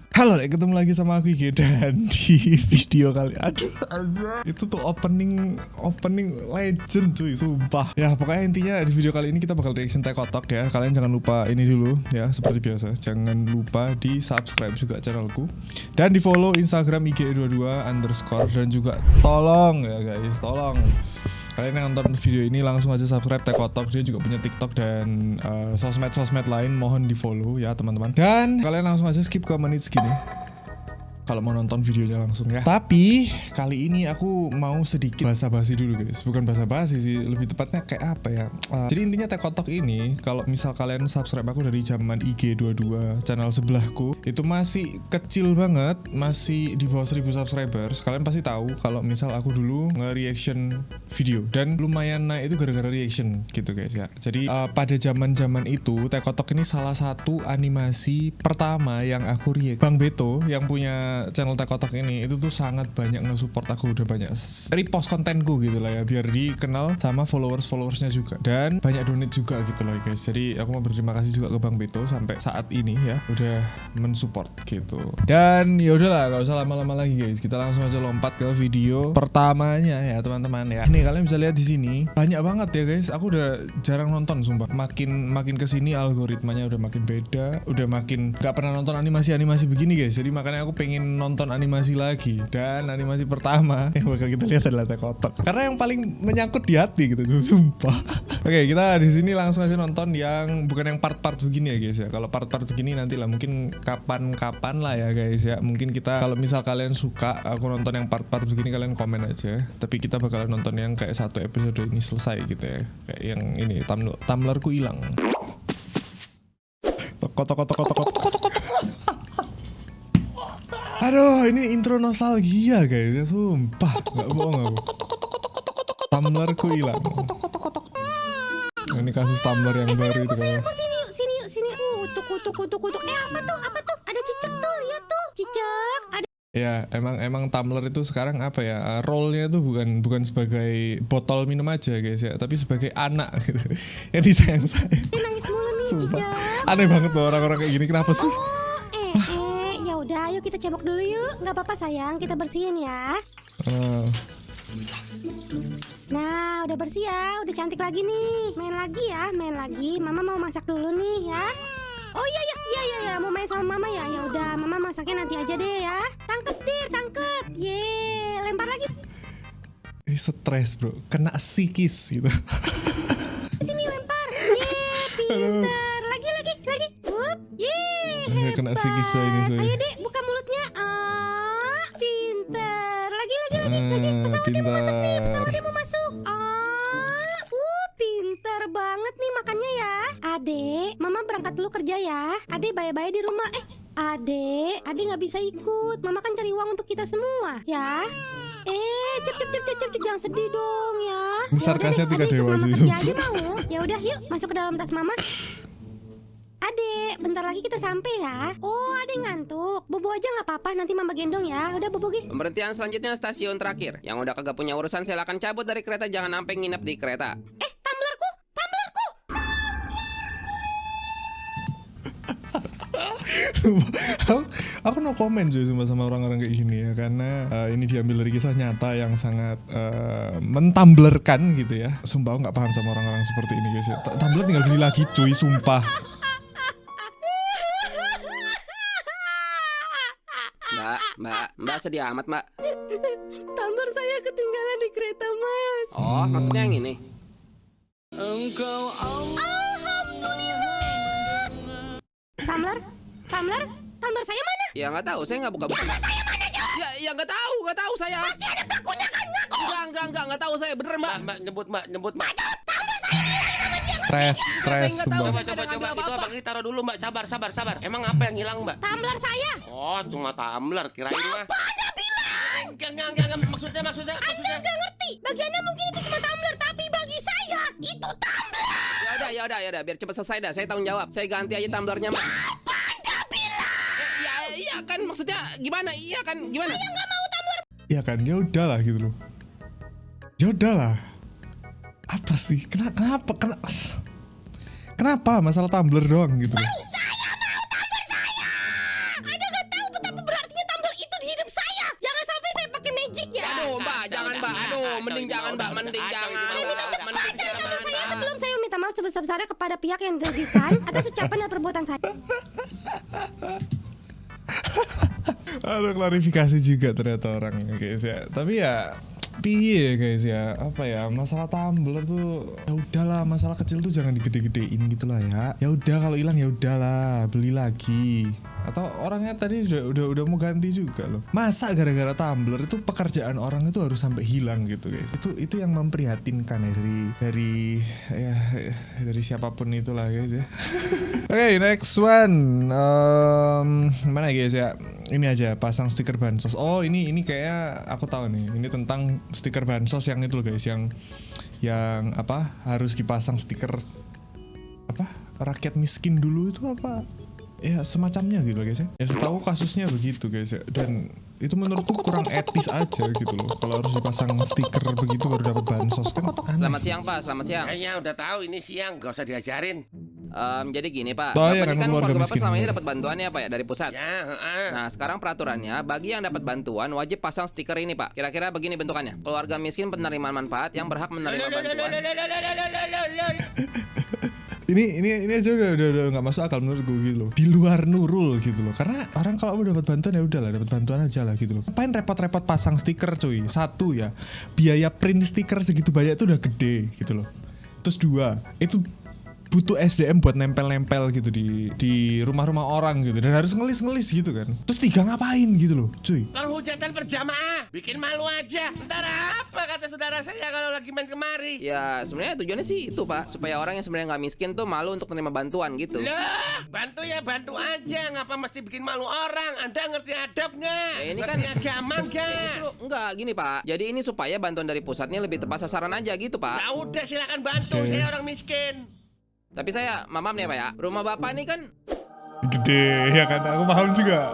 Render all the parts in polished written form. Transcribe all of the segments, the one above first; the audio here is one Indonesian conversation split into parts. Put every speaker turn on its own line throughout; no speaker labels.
Halo, ketemu lagi sama aku Ige dan di video kali itu tuh opening legend cuy, sumpah. Ya pokoknya intinya di video kali ini kita bakal reaction Teh Kotok ya. Kalian jangan lupa ini dulu ya, seperti biasa. Jangan lupa di subscribe juga channelku dan di follow Instagram IG22_ dan juga tolong ya guys, tolong kalian yang nonton video ini langsung aja subscribe Teh Kotok. Dia juga punya TikTok dan sosmed lain, mohon di follow ya teman-teman. Dan kalian langsung aja skip ke menit segini kalau mau nonton videonya langsung ya. Tapi kali ini aku mau sedikit basa-basi dulu guys. Bukan basa-basi sih, lebih tepatnya kayak apa ya. Jadi intinya Teh Kotok ini, kalau misal kalian subscribe aku dari zaman IG22 channel sebelahku, itu masih kecil banget, masih di bawah 1000 subscribers. Kalian pasti tahu kalau misal aku dulu nge-reaction video dan lumayan naik itu gara-gara reaction gitu guys ya. Jadi pada zaman-zaman itu Teh Kotok ini salah satu animasi pertama yang aku react. Bang Beto yang punya channel Teh Kotok ini itu tuh sangat banyak nge-support aku, udah banyak repost kontenku gitu lah ya, biar dikenal sama followersnya juga, dan banyak donate juga gitu loh guys. Jadi aku mau berterima kasih juga ke Bang Beto sampai saat ini ya udah mensupport gitu. Dan ya udahlah, gak usah lama-lama lagi guys, kita langsung aja lompat ke video pertamanya ya teman-teman ya. Nih kalian bisa lihat di sini banyak banget ya guys. Aku udah jarang nonton sumpah. Makin kesini algoritmanya udah makin beda, udah makin gak pernah nonton animasi begini guys. Jadi makanya aku pengen nonton animasi lagi, dan animasi pertama yang bakal kita lihat adalah Teh Kotok karena yang paling menyangkut di hati gitu, sumpah. Oke, kita di sini langsung aja nonton yang bukan yang part-part begini ya guys ya. Kalau part-part begini nanti lah mungkin kapan-kapan lah ya guys ya. Mungkin kita kalau misal kalian suka aku nonton yang part-part begini, kalian komen aja. Tapi kita bakalan nonton yang kayak satu episode ini selesai gitu ya. Kayak yang ini tumblerku hilang. Kotok. Aduh, ini intro nostalgia guys ya, sumpah, nggak bohong aku. Tumblerku hilang. Ini kasus Tumblr yang baru itu kayak.
Sini. Kutuk. Apa tuh? Ada cicak tuh, lihat tuh. Cicak. Ada.
Ya, emang Tumblr itu sekarang apa ya? Role-nya tuh bukan sebagai botol minum aja guys ya, tapi sebagai anak gitu. Yang disayang.
Dia nangis mulu nih,
Sumpah.
cicak.
Aneh banget loh orang-orang kayak gini, kenapa sih?
Ya udah, ayo kita cebok dulu yuk. Nggak apa-apa sayang, kita bersihin ya. Nah, udah bersih ya, udah cantik lagi nih. Main lagi. Mama mau masak dulu nih ya. Oh iya, mau main sama mama ya. Ya udah, mama masaknya nanti aja deh ya. Tangkep. Ye, lempar lagi.
Ini stres bro, kena psikis gitu.
Sini lempar. Ye, pintar. Lagi. Ye,
Kena psikis so ini so.
Ayo dek, buka mulutnya. Pintar. Lagi. Pesawatnya mau masuk. Pintar banget nih makannya ya. Adek, mama berangkat dulu kerja ya. Adek bye-bye di rumah. Adek nggak bisa ikut. Mama kan cari uang untuk kita semua ya. Cep, jangan sedih dong ya.
Sarkasnya tiga dewa sih.
Ya udah yuk, masuk ke dalam tas mama. Adek, bentar lagi kita sampai ya. Oh, adek ngantuk. Bobo aja nggak apa-apa, nanti mama gendong ya. Udah bobo gi.
Pemberhentian selanjutnya stasiun terakhir. Yang udah kagak punya urusan silakan cabut dari kereta, jangan sampai nginep di kereta.
Tumblerku.
Aku no comment sih sama orang-orang kayak gini ya, karena ini diambil dari kisah nyata yang sangat mentumblerkan gitu ya. Sumpah aku nggak paham sama orang-orang seperti ini guys ya. Tumblr tinggal beli lagi cuy, sumpah.
Mbak sedih amat mbak.
Tumbler saya ketinggalan di kereta mas.
Oh, maksudnya yang ini.
Tumbler saya mana?
Ya nggak tahu, saya nggak buka-buka.
Tumbler saya mana jawab?
Ya nggak tahu saya.
Pasti ada pelakunya kan, ngaku.
Nggak tahu saya, bener mbak. Nyebut mbak.
Tumbler saya hilang sama dia.
Stres sumpah.
Coba itu abang ini taruh dulu mbak, sabar. Emang apa yang hilang mbak?
Tumbler saya.
Oh, cuma tumbler, kirain mah.
Apa Anda bilang?
Enggak, maksudnya.
Anda nggak ngerti. Bagi Anda mungkin itu cuma tumbler, tapi bagi saya itu tumbler.
Ya udah, biar cepet selesai dah. Saya tanggung jawab. Saya ganti aja tumblernya mbak.
Apa Anda bilang?
Iya kan, maksudnya gimana? Iya kan, gimana?
Saya nggak mau tumbler.
Ya kan, ya udahlah gitu loh. Ya udahlah. Apa sih? Kenapa masalah Tumblr doang gitu loh?
Saya mau tumbler saya. Anda nggak
mending jangan mbak, mending jangan.
Sebelum saya minta maaf sebesar-besarnya kepada pihak yang dirugikan atas ucapan dan perbuatan saya.
Ada klarifikasi juga ternyata orang guys ya. Tapi ya piye guys ya, apa ya, masalah tumbler tuh ya udahlah, masalah kecil tuh jangan digede-gedein gitu lah ya. Ya udah kalau hilang ya udahlah, beli lagi. Atau orangnya tadi udah mau ganti juga loh. Masa gara-gara tumbler itu pekerjaan orang itu harus sampai hilang gitu guys. Itu yang memprihatinkan ya dari siapapun itulah guys ya. Oke, next one. Mana guys ya? Ini aja, pasang stiker bansos. Oh, ini kayaknya aku tahu nih. Ini tentang stiker bansos yang itu loh guys, yang apa? Harus dipasang stiker apa? Rakyat miskin dulu itu apa? Ya semacamnya gitu loh guys ya. Ya setahu kasusnya begitu guys ya. Dan itu menurutku kurang etis aja gitu loh. Kalau harus dipasang stiker begitu baru dapat bansos kan aneh.
Selamat siang Pak, selamat siang.
Kayaknya udah tahu ini siang, gak usah diajarin.
Jadi gini Pak,
Toh, ya
Bapak
kan
ini kan
keluarga
keluarga Bapak
miskin.
selama ini dapat bantuannya Pak ya dari pusat.
Ya,
Nah sekarang peraturannya bagi yang dapat bantuan wajib pasang stiker ini Pak. Kira-kira begini bentukannya. Keluarga miskin penerima manfaat yang berhak menerima bantuan.
Ini aja udah nggak masuk akal menurut gue gitu loh. Di luar Nurul gitu loh. Karena orang kalau mau dapat bantuan ya udahlah, dapat bantuan aja lah gitu loh. Ngapain repot-repot pasang stiker cuy? Satu ya, biaya print stiker segitu banyak itu udah gede gitu loh. Terus dua, itu butuh SDM buat nempel-nempel gitu di rumah-rumah orang gitu, dan harus ngelis-ngelis gitu kan. Terus tiga ngapain gitu loh cuy?
penghujatan berjamaah, bikin malu aja. Ntar apa kata saudara saya kalau lagi main kemari?
Ya sebenarnya tujuannya sih itu Pak, supaya orang yang sebenarnya nggak miskin tuh malu untuk menerima bantuan gitu.
Lah, bantu ya bantu aja, ngapa mesti bikin malu orang? Anda ngerti adab nggak?
Ya, ini
ngerti
kan-
agama nggak?
Justru enggak gini Pak. Jadi ini supaya bantuan dari pusatnya lebih tepat sasaran aja gitu Pak.
Ya udah silakan bantu,
Oke.
saya orang miskin.
Tapi saya maaf nih Pak ya, rumah Bapak nih kan
Gede ya kan, aku paham juga.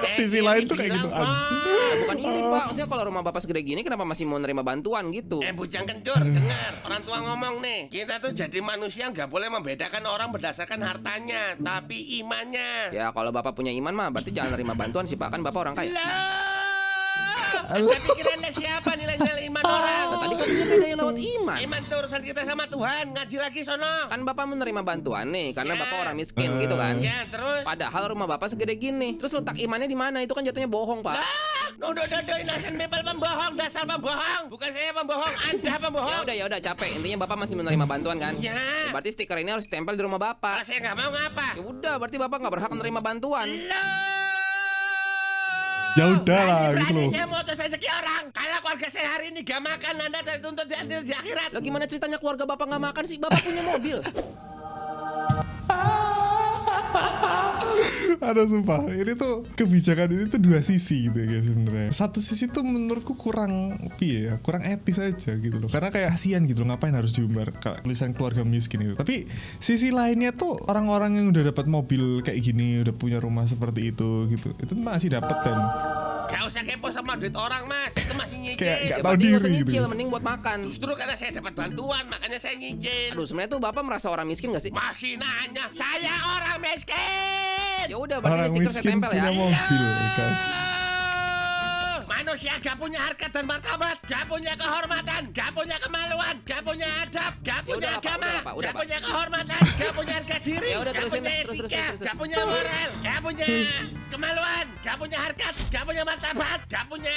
Sisi lain tuh kayak gitu.
bukan iri Pak. Maksudnya kalau rumah Bapak segede gini kenapa masih mau nerima bantuan gitu?
Bujang kencur, dengar orang tua ngomong nih. Kita tuh jadi manusia nggak boleh membedakan orang berdasarkan hartanya, tapi imannya.
Ya kalau Bapak punya iman mah berarti jangan nerima bantuan sih Pak, kan Bapak orang kaya.
Anda pikir Anda siapa nilai-nilai iman orang?
Tadi kan beda yang lewat iman.
Iman itu urusan kita sama Tuhan. Ngaji lagi sono.
Kan Bapak menerima bantuan nih karena
Ya.
Bapak orang miskin gitu kan.
Ya terus.
Padahal rumah Bapak segede gini. Terus letak imannya di mana? Itu kan jatuhnya bohong, Pak.
Nuduh inasen bebel pembohong, dasar pembohong. Bukan saya pembohong, Anda pembohong.
Ya udah capek. Intinya Bapak masih menerima bantuan kan?
Ya.
Berarti stiker ini harus tempel di rumah
Kalau
Bapak.
saya nggak mau ngapa?
Ya udah, berarti Bapak nggak berhak menerima bantuan.
Ya udah lah gitu loh.
Beraninya mau rezeki orang. Kalau keluarga saya hari ini gak makan, Anda tuntut di akhirat.
Lah gimana ceritanya keluarga Bapak nggak makan sih? Bapak punya mobil.
Ada sumpah, ini tuh kebijakan ini tuh dua sisi gitu ya guys sebenarnya. Satu sisi tuh menurutku kurang kurang etis aja gitu loh. Karena kayak kasihan gitu loh, ngapain harus diumbar tulisan keluarga miskin itu. Tapi sisi lainnya tuh orang-orang yang udah dapat mobil kayak gini, udah punya rumah seperti itu gitu. Itu masih dapat kan.
Gak usah kepo sama duit orang, Mas. Itu masih nyicil.
Kayak
Ya
gak tahu
berarti nggak usah
diri gitu.
nyicil,
guys.
mending buat makan.
Justru karena saya dapat bantuan, makanya saya nyicil.
Aduh, sebenarnya tuh Bapak merasa orang miskin nggak sih?
Masih nanya, saya orang miskin.
Ya udah, berarti ini
Orang
stiker saya
miskin
tempel ya.
punya mobil guys.
Manusia gak punya harkat dan martabat, gak punya kehormatan, gak punya kemaluan, gak punya adab, gak punya
udah, Pak,
agama,
udah, Pak, udah,
gak
Pak.
punya kehormatan, gak punya harga diri,
Ya udah,
gak
terusin
punya
deh, terus,
etika,
terus.
gak punya moral, gak punya kemaluan, gak punya harkat, gak punya martabat, gak punya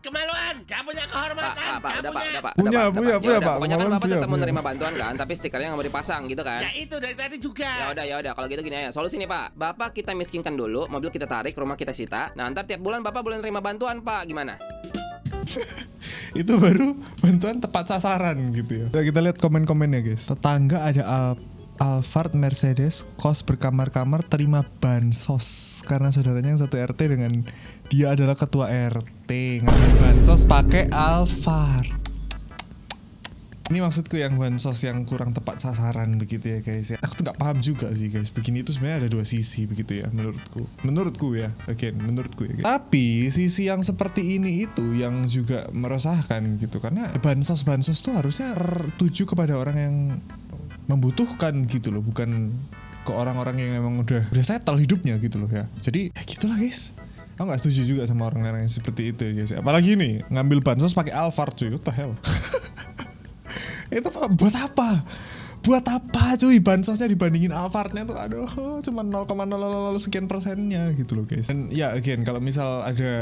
kemaluan, gak punya kehormatan,
Pak,
gak
udah, Pak,
punya.
udah, Pak.
Punya,
Udah, Pak,
punya,
Ya udah,
Pak.
Pokoknya kan
Kemaluan
Bapak
punya,
tetap
punya.
menerima bantuan kan, tapi stikernya nggak mau dipasang gitu kan.
Ya itu dari tadi juga.
Ya udah, kalau gitu gini aja. Solusi nih Pak, Bapak kita miskinkan dulu, mobil kita tarik, rumah kita sita. Nah ntar tiap bulan Bapak boleh nerima bantuan Pak, gimana?
Itu baru bantuan tepat sasaran gitu ya. Nah, kita lihat komen-komennya guys. Tetangga ada Alphard Mercedes kos berkamar-kamar terima bansos karena saudaranya yang satu RT dengan dia adalah ketua RT ngambil bansos pakai Alphard. Ini maksudku yang bansos yang kurang tepat sasaran begitu ya guys ya. Aku tuh nggak paham juga sih guys. Begini itu sebenarnya ada dua sisi begitu ya menurutku ya. Menurutku ya guys. Tapi sisi yang seperti ini itu yang juga meresahkan gitu, karena bansos tuh harusnya tertuju kepada orang yang membutuhkan gitu loh, bukan ke orang-orang yang emang udah settle hidupnya gitu loh ya. Jadi ya gitulah guys. Aku nggak setuju juga sama orang-orang yang seperti itu ya guys. Apalagi nih ngambil bansos pakai Alphard cuy, what the hell? Itu buat apa? Buat apa cuy bansosnya dibandingin Alphardnya tuh aduh cuma 0,00 sekian persennya gitu loh guys. Dan ya again kalau misal ada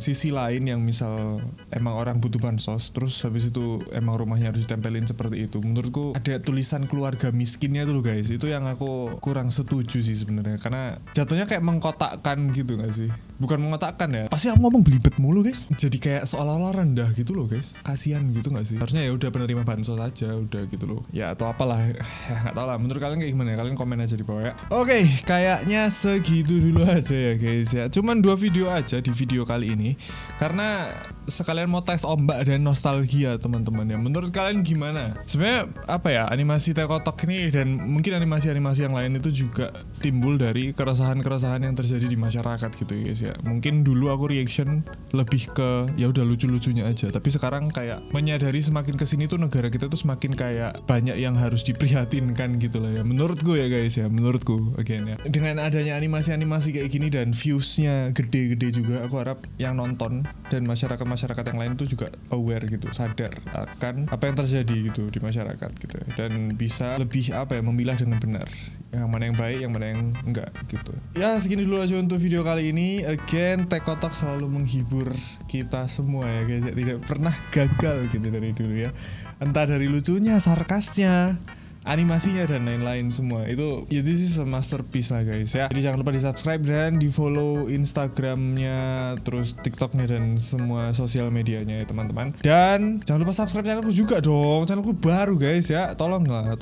sisi lain yang misal emang orang butuh bansos terus habis itu emang rumahnya harus ditempelin seperti itu, menurutku ada tulisan keluarga miskinnya tuh loh guys, itu yang aku kurang setuju sih sebenarnya, karena jatuhnya kayak mengkotakkan gitu gak sih? Bukan mengotakkan ya, pasti aku ngomong belibet mulu guys, jadi kayak seolah-olah rendah gitu loh guys, kasihan gitu gak sih? Harusnya ya udah penerima bansos aja udah gitu loh ya, atau apalah ya nggak tahu lah. Menurut kalian kayak gimana ya? Kalian komen aja di bawah ya. Oke, kayaknya segitu dulu aja ya guys ya, cuman 2 video aja di video kali ini karena sekalian mau tes ombak dan nostalgia teman-teman ya. Menurut kalian gimana? Sebenarnya apa ya, animasi Tekotok ini dan mungkin animasi-animasi yang lain itu juga timbul dari keresahan-keresahan yang terjadi di masyarakat gitu ya guys ya. Mungkin dulu aku reaction lebih ke ya udah lucu-lucunya aja, tapi sekarang kayak menyadari semakin kesini tuh negara kita tuh semakin kayak banyak yang harus diprihatinkan gitu lah ya, menurutku ya guys ya, menurutku again ya. Dengan adanya animasi-animasi kayak gini dan viewsnya gede-gede juga, aku harap yang nonton dan masyarakat-masyarakat yang lain tuh juga aware gitu, sadar akan apa yang terjadi gitu di masyarakat gitu ya. Dan bisa lebih apa ya, memilah dengan benar yang mana yang baik, yang mana yang enggak gitu. Ya segini dulu aja untuk video kali ini. Again, Tekotok selalu menghibur kita semua ya guys ya, tidak pernah gagal gitu dari dulu ya, entah dari lucunya, sarkasnya, animasinya dan lain-lain semua. Itu ya this is a masterpiece lah guys ya. Jadi jangan lupa di subscribe dan di follow Instagramnya, terus TikToknya dan semua sosial medianya ya teman-teman. Dan jangan lupa subscribe channelku juga dong, channelku baru guys ya, tolonglah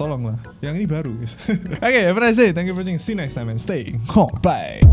yang ini baru guys. Oke, have a nice day, thank you for watching, see you next time and stay home, bye.